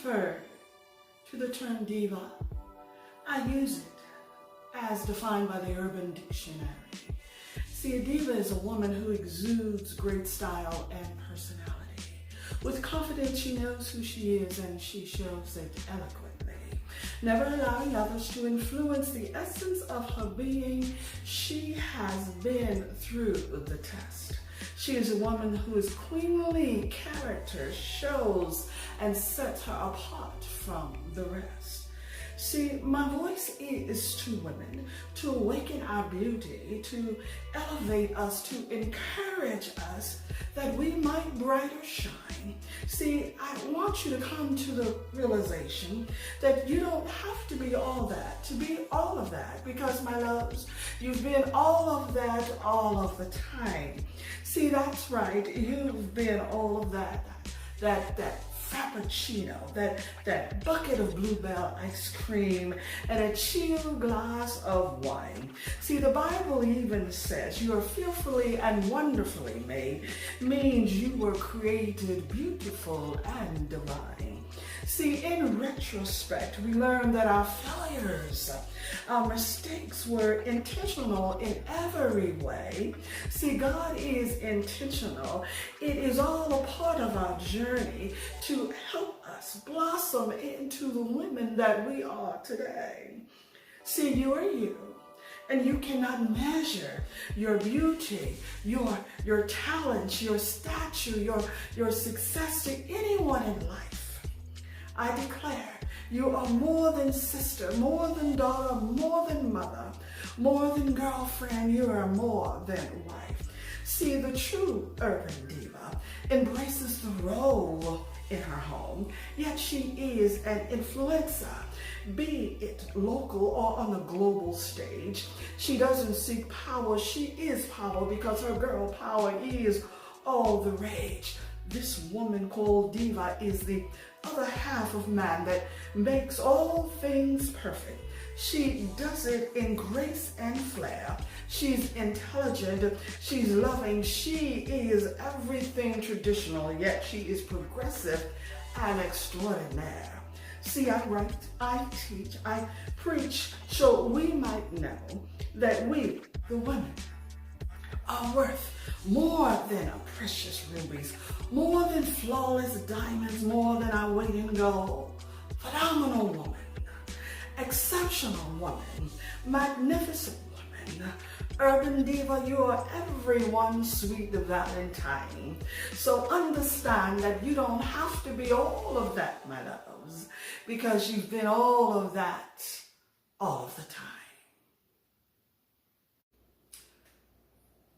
refer to the term diva, I use it as defined by the Urban Dictionary. See, a diva is a woman who exudes great style and personality. With confidence, she knows who she is and she shows it eloquently. Never allowing others to influence the essence of her being, she has been through the test. She is a woman whose queenly character shows and sets her apart from the rest. See, my voice is to women to awaken our beauty, to elevate us, to encourage us that we might brighter shine. See, I want you to come to the realization that you don't have to be all that, to be all of that, because my loves, you've been all of that all of the time. See, that's right, you've been all of that frappuccino, that bucket of Bluebell ice cream, and a chilled glass of wine. See, the Bible even says you are fearfully and wonderfully made, means you were created beautiful and divine. See, in retrospect, we learn that our failures, our mistakes were intentional in every way. See, God is intentional. It is all a part of our journey to help us blossom into the women that we are today. See, you are you. And you cannot measure your beauty, your talents, your stature, your success to anyone in life. I declare you are more than sister, more than daughter, more than mother, more than girlfriend. You are more than wife. See, the true urban diva embraces the role in her home, yet she is an influencer, be it local or on the global stage. She doesn't seek power, she is power, because her girl power is all the rage. This woman called diva is the other half of man that makes all things perfect. She does it in grace and flair. She's intelligent, she's loving, she is everything traditional, yet she is progressive and extraordinaire. See, I write, I teach, I preach, so we might know that we, the women, are worth more than precious rubies, more than flawless diamonds, more than our weight in gold. Phenomenal woman, exceptional woman, magnificent woman, urban diva, you are everyone's sweet Valentine. So understand that you don't have to be all of that, my loves, because you've been all of that all of the time.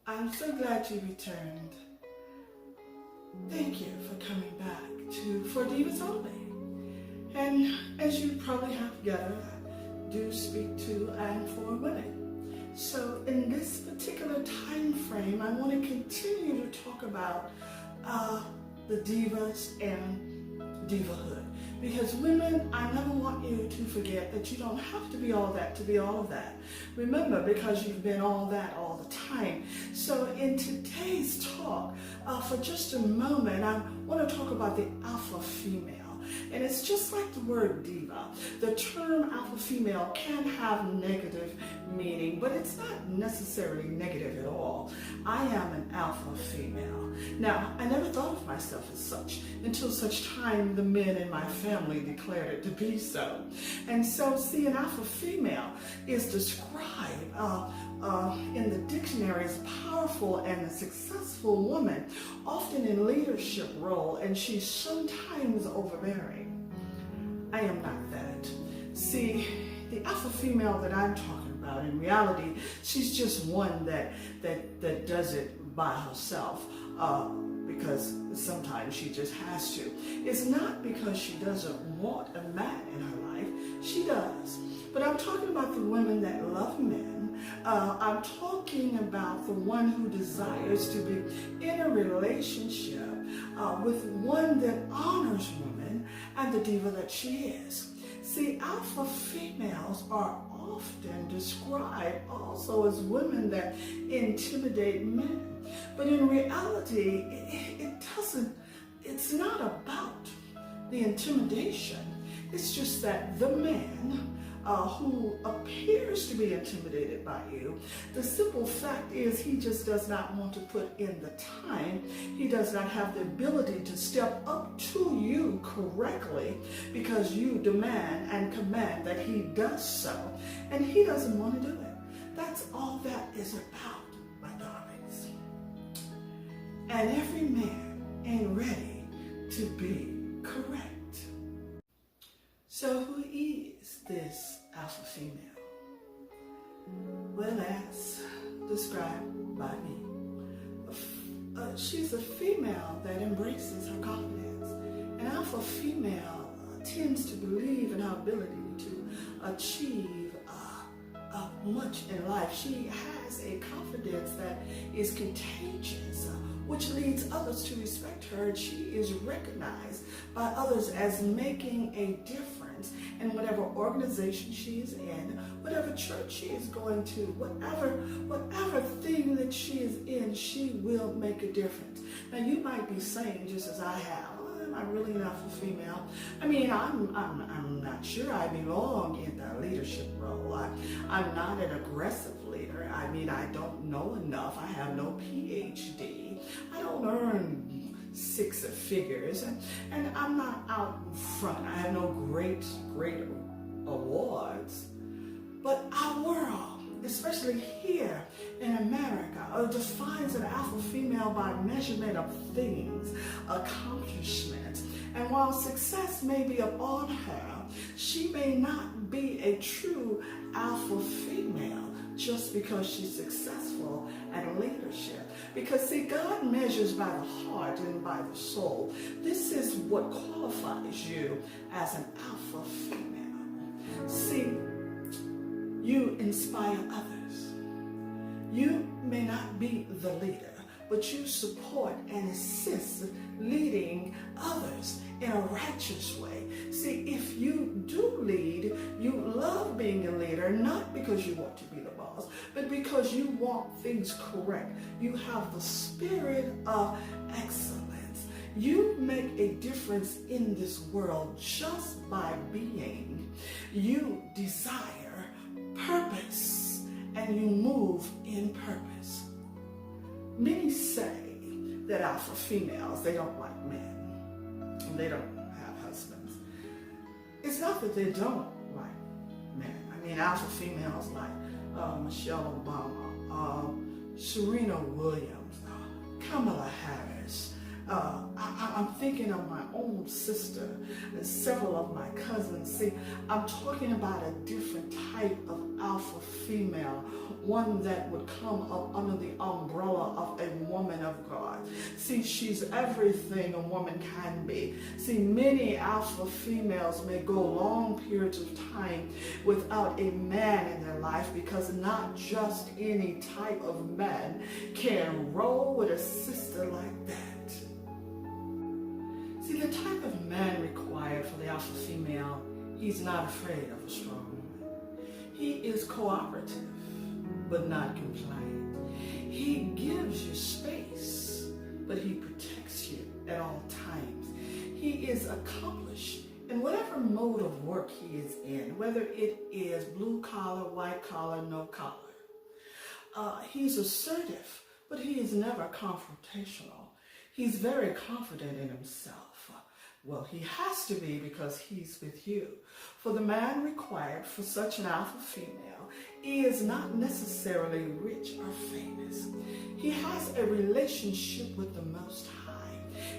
I'm so glad you returned. Thank you for coming back to For Divas Only. And as you probably have gathered, I do speak to and for women. So in this particular time frame, I want to continue to talk about the divas and divahood. Because women, I never want you to forget that you don't have to be all that to be all of that. Remember, because you've been all that all the time. So in today's talk, for just a moment, I want to talk about the alpha female. And it's just like the word diva. The term alpha female can have negative meaning, but it's not necessarily negative at all. I am an alpha female. Now, I never thought of myself as such until such time the men in my family declared it to be so. And so, see, an alpha female is described in the dictionary as powerful and a successful woman, often in leadership role, and she's sometimes overbearing. I am not that. See, the alpha female that I'm talking about, in reality, she's just one that does it by herself, because sometimes she just has to. It's not because she doesn't want a man in her life. She does. But I'm talking about the women that love men. I'm talking about the one who desires to be in a relationship with one that honors women and the diva that she is. See, alpha females are often described also as women that intimidate men. But in reality, it's not about the intimidation. It's just that the man who appears to be intimidated by you, the simple fact is he just does not want to put in the time. He does not have the ability to step up to you correctly because you demand and command that he does so, and he doesn't want to do it. That's all that is about, my darlings. And every man ain't ready to be correct. So who is this alpha female? Well, as described by me, she's a female that embraces her confidence. An alpha female tends to believe in her ability to achieve much in life. She has a confidence that is contagious, which leads others to respect her, and she is recognized by others as making a difference in whatever organization she is in, whatever church she is going to, whatever thing that she is in, she will make a difference. Now you might be saying, just as I have, am I really an alpha female? I mean, I'm not sure I belong in the leadership role. I'm not an aggressive leader. I mean, I don't know enough. I have no PhD. I don't earn six figures, and I'm not out in front. I have no great awards. But our world, especially here in America, defines an alpha female by measurement of things, accomplishments. And while success may be upon her, she may not be a true alpha female just because she's successful at leadership. Because see, God measures by the heart and by the soul. This is what qualifies you as an alpha female. See, you inspire others. You may not be the leader, but you support and assist leading others in a righteous way. See, if you do lead, you love being a leader, not because you want to be the boss, but because you want things correct. You have the spirit of excellence. You make a difference in this world just by being. You desire purpose, and you move in purpose. Many say that alpha females, they don't like men. They don't have husbands. It's not that they don't like men. I mean, alpha females like Michelle Obama, Serena Williams, Kamala Harris. I'm thinking of my own sister and several of my cousins. See, I'm talking about a different type of alpha female, one that would come up under the umbrella of a woman of God. See, she's everything a woman can be. See, many alpha females may go long periods of time without a man in their life because not just any type of man can roll with a sister like that. See, the type of man required for the alpha female, he's not afraid of a strong woman. He is cooperative, but not compliant. He gives you space, but he protects you at all times. He is accomplished in whatever mode of work he is in, whether it is blue collar, white collar, no collar. He's assertive, but he is never confrontational. He's very confident in himself. Well, he has to be because he's with you. For the man required for such an alpha female is not necessarily rich or famous. He has a relationship with the Most High.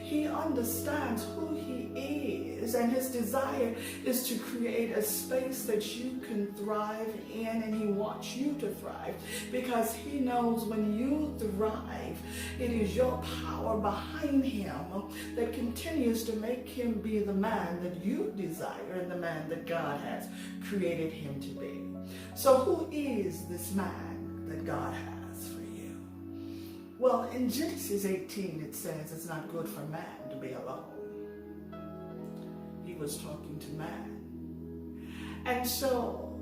He understands who he is, and his desire is to create a space that you can thrive in, and he wants you to thrive because he knows when you thrive, it is your power behind him that continues to make him be the man that you desire and the man that God has created him to be. So who is this man that God has for you? Well, in Genesis 18, it says it's not good for man to be alone. He was talking to man. And so,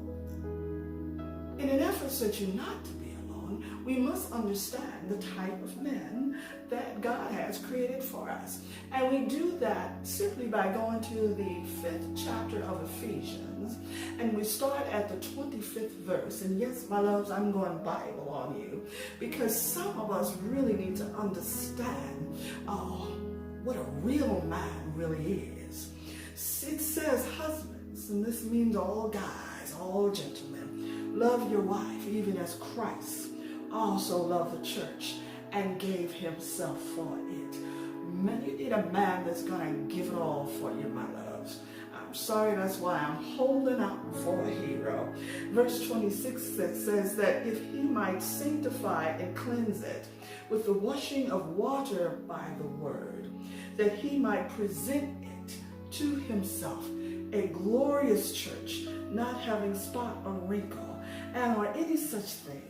in an effort that you're not to be alone, we must understand the type of men that God has created for us. And we do that simply by going to the 5th chapter of Ephesians, and we start at the 25th verse. And yes, my loves, I'm going Bible on you, because some of us really need to understand what a real man really is. It says, husbands, and this means all guys, all gentlemen, love your wife, even as Christ also loved the church and gave himself for it. You need a man that's going to give it all for you, my loves. I'm sorry, that's why I'm holding out for a hero. Verse 26 says that if he might sanctify and cleanse it with the washing of water by the word, that he might present it to himself a glorious church, not having spot or wrinkle, and or any such thing,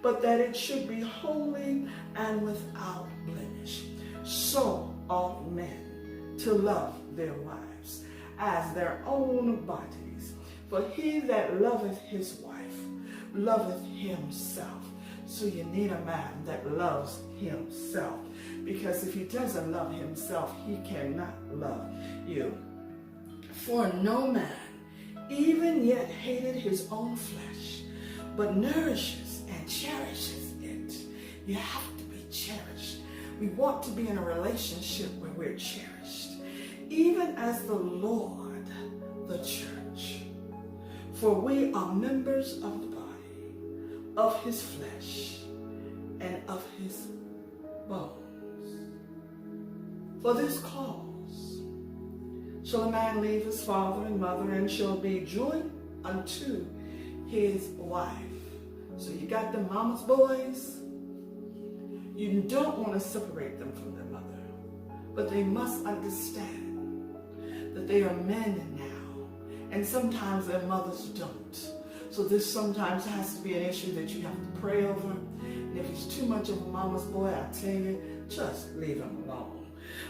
but that it should be holy and without blemish. So ought men to love their wives as their own bodies. For he that loveth his wife loveth himself. So you need a man that loves himself, because if he doesn't love himself, he cannot love you. For no man even yet hated his own flesh, but nourishes and cherishes it. You have to be cherished. We want to be in a relationship where we're cherished, even as the Lord, the church. For we are members of the body, of his flesh, and of his bones. For this cause shall a man leave his father and mother, and shall be joined unto his wife. So you got the mama's boys. You don't want to separate them from their mother, but they must understand that they are men now, and sometimes their mothers don't. So this sometimes has to be an issue that you have to pray over. And if he's too much of a mama's boy, I tell you, just leave him alone.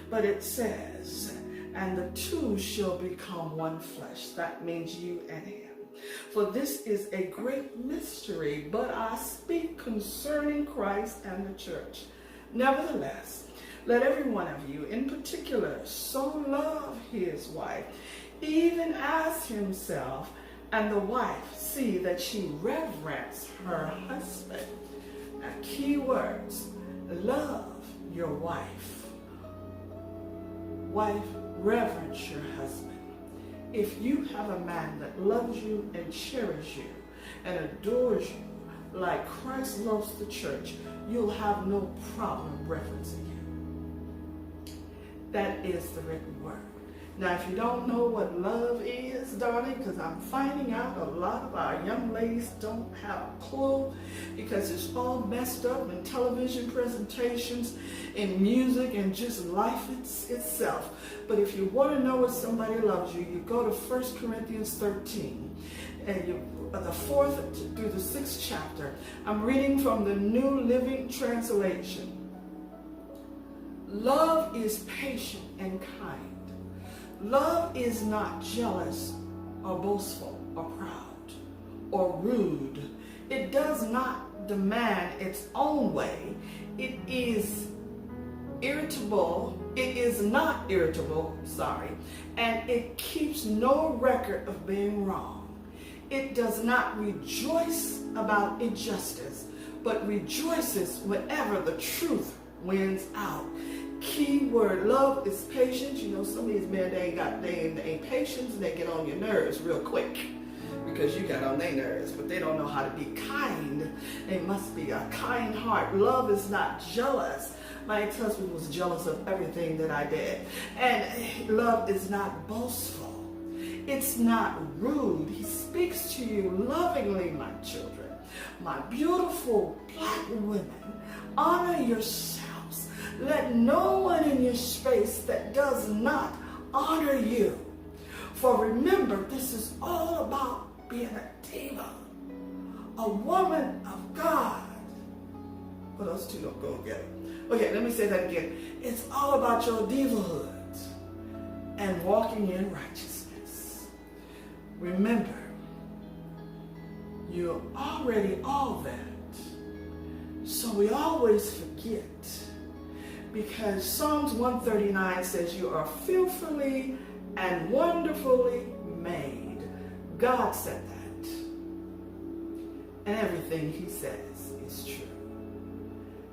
But it says, and the two shall become one flesh. That means you and him. For this is a great mystery, but I speak concerning Christ and the church. Nevertheless, let every one of you in particular so love his wife, even as himself, and the wife see that she reverence her husband. Now, key words: love your wife. Wife, reverence your husband. If you have a man that loves you and cherishes you and adores you like Christ loves the church, you'll have no problem reverencing him. That is the written word. Now, if you don't know what love is, darling, because I'm finding out a lot of our young ladies don't have a clue, because it's all messed up in television presentations, in music, and just life itself. But if you want to know what somebody loves you, you go to 1 Corinthians 13, and the 4th through the 6th chapter. I'm reading from the New Living Translation. Love is patient and kind. Love is not jealous or boastful or proud or rude. It does not demand its own way. It is irritable. It is not irritable, and it keeps no record of being wrong. It does not rejoice about injustice, but rejoices whenever the truth wins out. Key word: love is patient. You know, some of these men, they ain't patience, and they get on your nerves real quick because you got on their nerves, but they don't know how to be kind. They must be a kind heart. Love is not jealous. My ex-husband was jealous of everything that I did. And love is not boastful. It's not rude. He speaks to you lovingly, my children. My beautiful black women, honor yourselves. Let no one in your space that does not honor you. For remember, this is all about being a diva, a woman of God. Well, those two don't go together. Okay, let me say that again. It's all about your divahood and walking in righteousness. Remember, you're already all that. So we always forget, because Psalms 139 says you are fearfully and wonderfully made. God said that. And everything he says is true.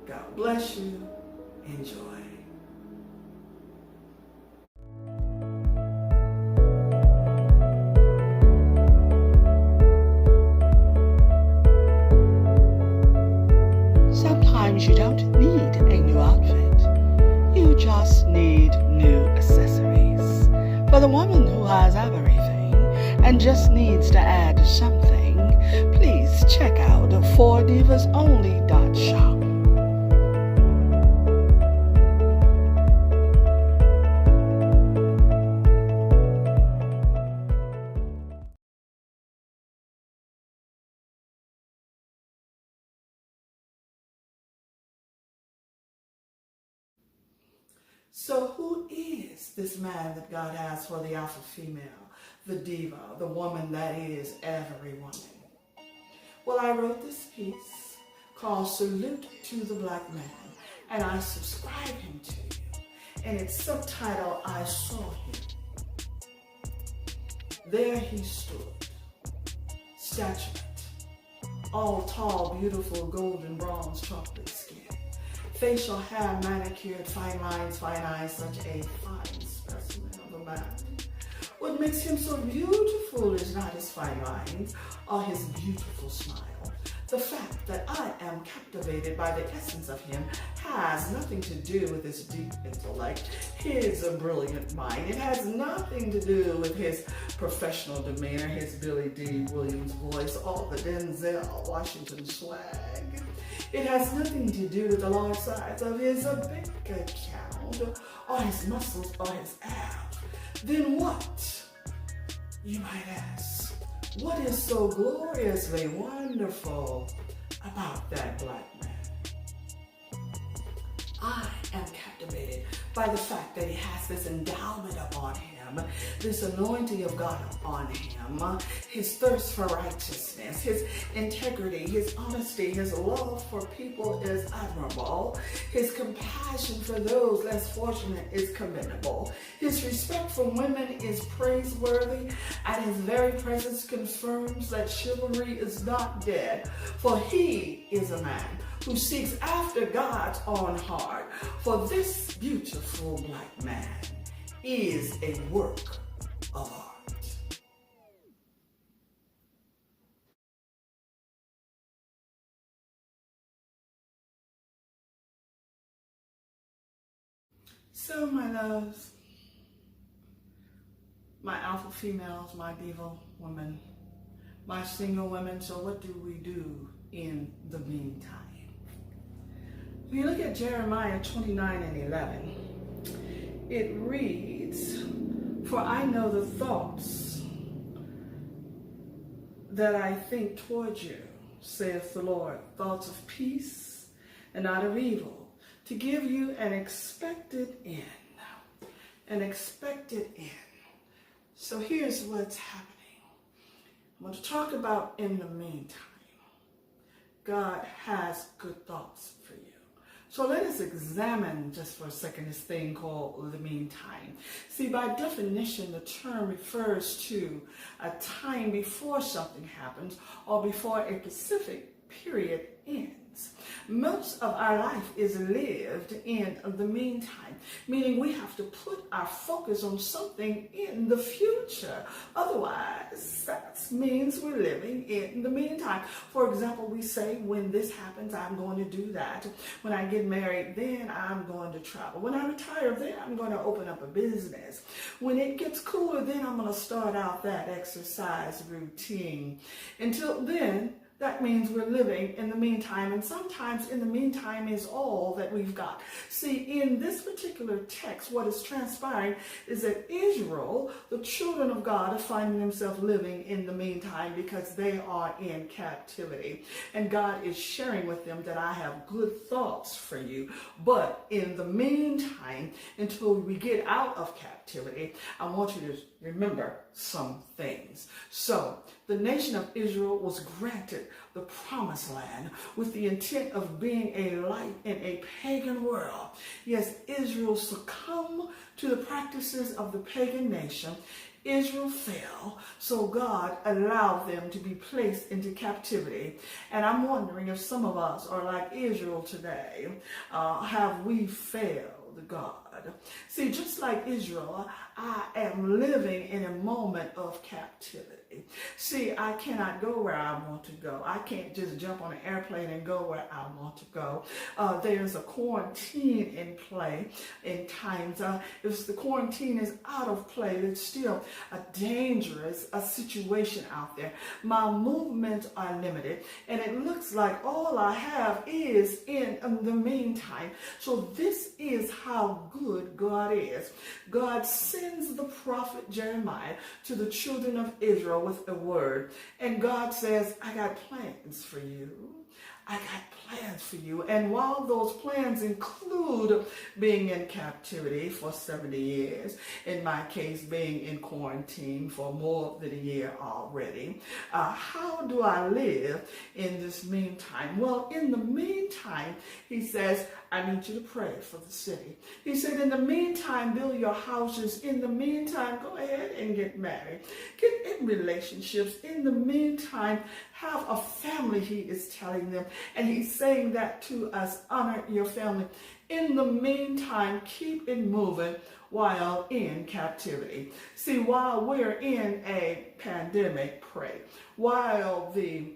God bless you. Enjoy. Sometimes you don't need a new outfit. You just need new accessories. For the woman who has everything and just needs to add something, please check out ForDivasOnly.shop. So who is this man that God has for the alpha female, the diva, the woman that is every woman? Well, I wrote this piece called Salute to the Black Man, and I subscribe him to you. And it's subtitled, I Saw Him. There he stood, statuette, all tall, beautiful, golden bronze, chocolate skin. Facial hair manicured, fine lines, fine eyes, such a fine specimen of a man. What makes him so beautiful is not his fine lines or his beautiful smile. The fact that I am captivated by the essence of him has nothing to do with his deep intellect, his brilliant mind. It has nothing to do with his professional demeanor, his Billy D. Williams voice, or the Denzel Washington swag. It has nothing to do with the large size of his bank account, or his muscles, or his abs. Then what, you might ask? What is so gloriously wonderful about that black man? I am captivated by the fact that he has this endowment upon him, this anointing of God upon him, his thirst for righteousness, his integrity, his honesty, his love for people is admirable, his compassion for those less fortunate is commendable, his respect for women is praiseworthy, and his very presence confirms that chivalry is not dead, for he is a man who seeks after God's own heart. For this beautiful black man is a work of art. So, my loves, my alpha females, my diva women, my single women, so what do we do in the meantime? When you look at Jeremiah 29 and 11, it reads, "For I know the thoughts that I think towards you, saith the Lord, thoughts of peace and not of evil, to give you an expected end." An expected end. So here's what's happening. I'm going to talk about in the meantime. God has good thoughts for you. So let us examine just for a second this thing called the meantime. See, by definition, the term refers to a time before something happens or before a specific period ends. Most of our life is lived in the meantime, meaning we have to put our focus on something in the future. Otherwise, that means we're living in the meantime. For example, we say, when this happens, I'm going to do that. When I get married, then I'm going to travel. When I retire, then I'm going to open up a business. When it gets cooler, then I'm going to start out that exercise routine. Until then, that means we're living in the meantime, and sometimes in the meantime is all that we've got. See, in this particular text, what is transpiring is that Israel, the children of God, are finding themselves living in the meantime because they are in captivity. And God is sharing with them that I have good thoughts for you. But in the meantime, until we get out of captivity, I want you to remember some things. So The nation of Israel was granted the promised land with the intent of being a light in a pagan world. Yes, Israel succumbed to the practices of the pagan nation. Israel fell, so God allowed them to be placed into captivity. And I'm wondering if some of us are like Israel today. Have we failed God? See, just like Israel, I am living in a moment of captivity. See, I cannot go where I want to go. I can't just jump on an airplane and go where I want to go. There's a quarantine in play in times. If the quarantine is out of play, it's still a dangerous situation out there. My movements are limited, and it looks like all I have is in the meantime. So this is how good God is. God sends the prophet Jeremiah to the children of Israel with a word. And God says, I got plans for you. I got plans for you. And while those plans include being in captivity for 70 years, in my case, being in quarantine for more than a year already, how do I live in this meantime? Well, in the meantime, he says, I need you to pray for the city. He said, in the meantime, build your houses. In the meantime, go ahead and get married. Get in relationships. In the meantime, have a family, he is telling them. And he's saying that to us, honor your family. In the meantime, keep it moving while in captivity. See, while we're in a pandemic, pray. While the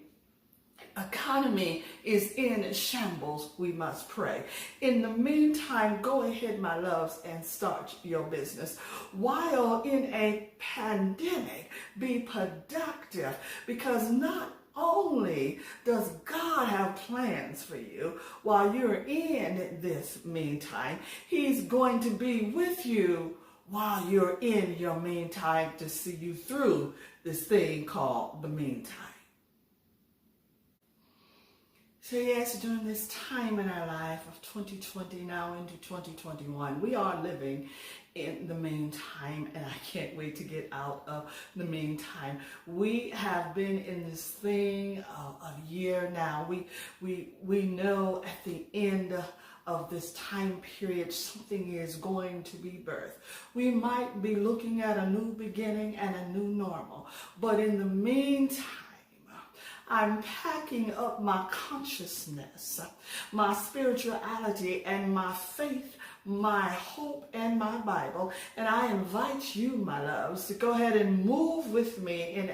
economy is in shambles, we must pray. In the meantime, go ahead, my loves, and start your business. While in a pandemic, be productive, because not only does God have plans for you while you're in this meantime, he's going to be with you while you're in your meantime to see you through this thing called the meantime. So yes, during this time in our life of 2020 now into 2021, we are living in the meantime, and I can't wait to get out of the meantime. We have been in this thing a year now. We know at the end of this time period, something is going to be birthed. We might be looking at a new beginning and a new normal, but in the meantime, I'm packing up my consciousness, my spirituality, and my faith, my hope, and my Bible. And I invite you, my loves, to go ahead and move with me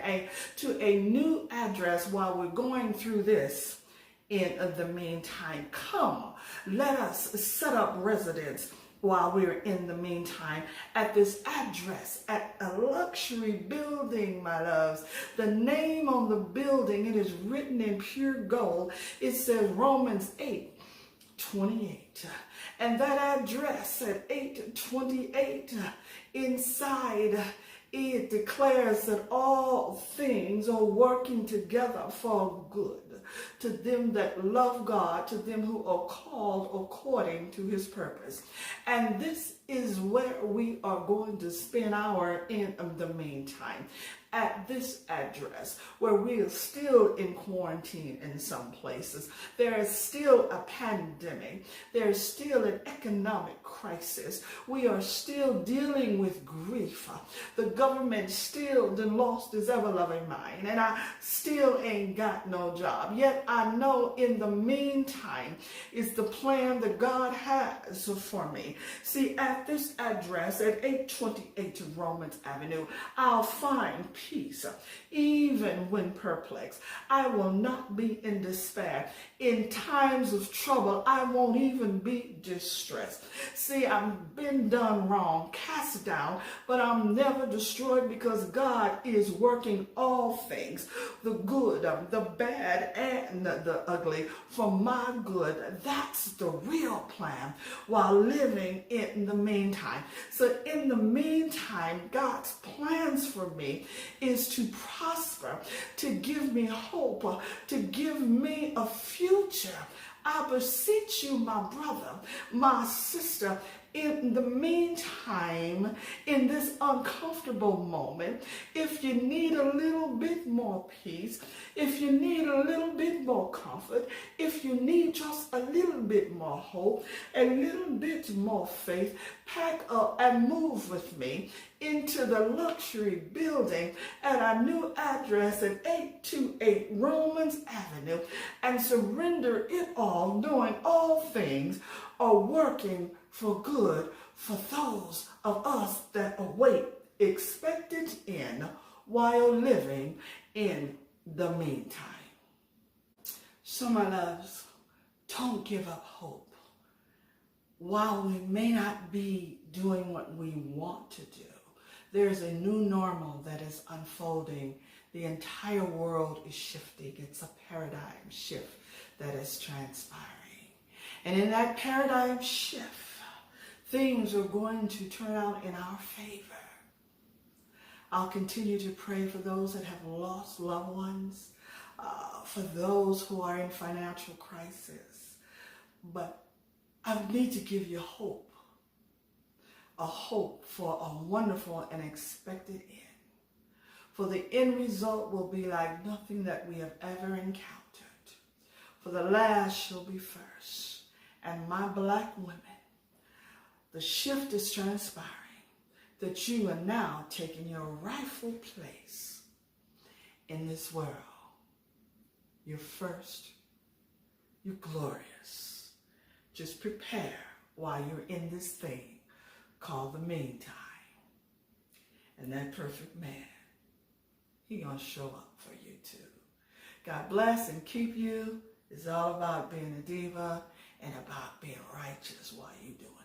to a new address while we're going through this in the meantime. Come, let us set up residence while we're in the meantime at this address, at a luxury building, my loves. The name on the building, it is written in pure gold. It says Romans 8:28. And that address at 828, inside, it declares that all things are working together for good to them that love God, to them who are called according to his purpose. And this is where we are going to spend our in the meantime, at this address where we are still in quarantine in some places. There is still a pandemic. There is still an economic crisis. We are still dealing with grief. The government still done lost his ever-loving mind, and I still ain't got no job. Yet I know in the meantime is the plan that God has for me. See, at this address at 828 Romans Avenue, I'll find peace, even when perplexed. I will not be in despair. In times of trouble, I won't even be distressed. See, I've been done wrong, cast down, but I'm never destroyed, because God is working all things, the good, the bad, and the ugly, for my good. That's the real plan while living in the meantime. So in the meantime, God's plans for me is to prosper, to give me hope, to give me a future. I beseech you, my brother, my sister, in the meantime, in this uncomfortable moment, if you need a little bit more peace, if you need a little bit more comfort, if you need just a little bit more hope, a little bit more faith, pack up and move with me into the luxury building at our new address at 828 Romans Avenue and surrender it all, knowing all things are working for good for those of us that await expected end while living in the meantime. So my loves, don't give up hope. While we may not be doing what we want to do, there's a new normal that is unfolding. The entire world is shifting. It's a paradigm shift that is transpiring. And in that paradigm shift, things are going to turn out in our favor. I'll continue to pray for those that have lost loved ones, for those who are in financial crisis. But I need to give you hope, a hope for a wonderful and expected end. For the end result will be like nothing that we have ever encountered. For the last shall be first. And my black women, the shift is transpiring, that you are now taking your rightful place in this world. You're first, you're glorious. Just prepare while you're in this thing called the meantime. And that perfect man, he gonna show up for you too. God bless and keep you. It's all about being a diva and about being righteous while you're doing it.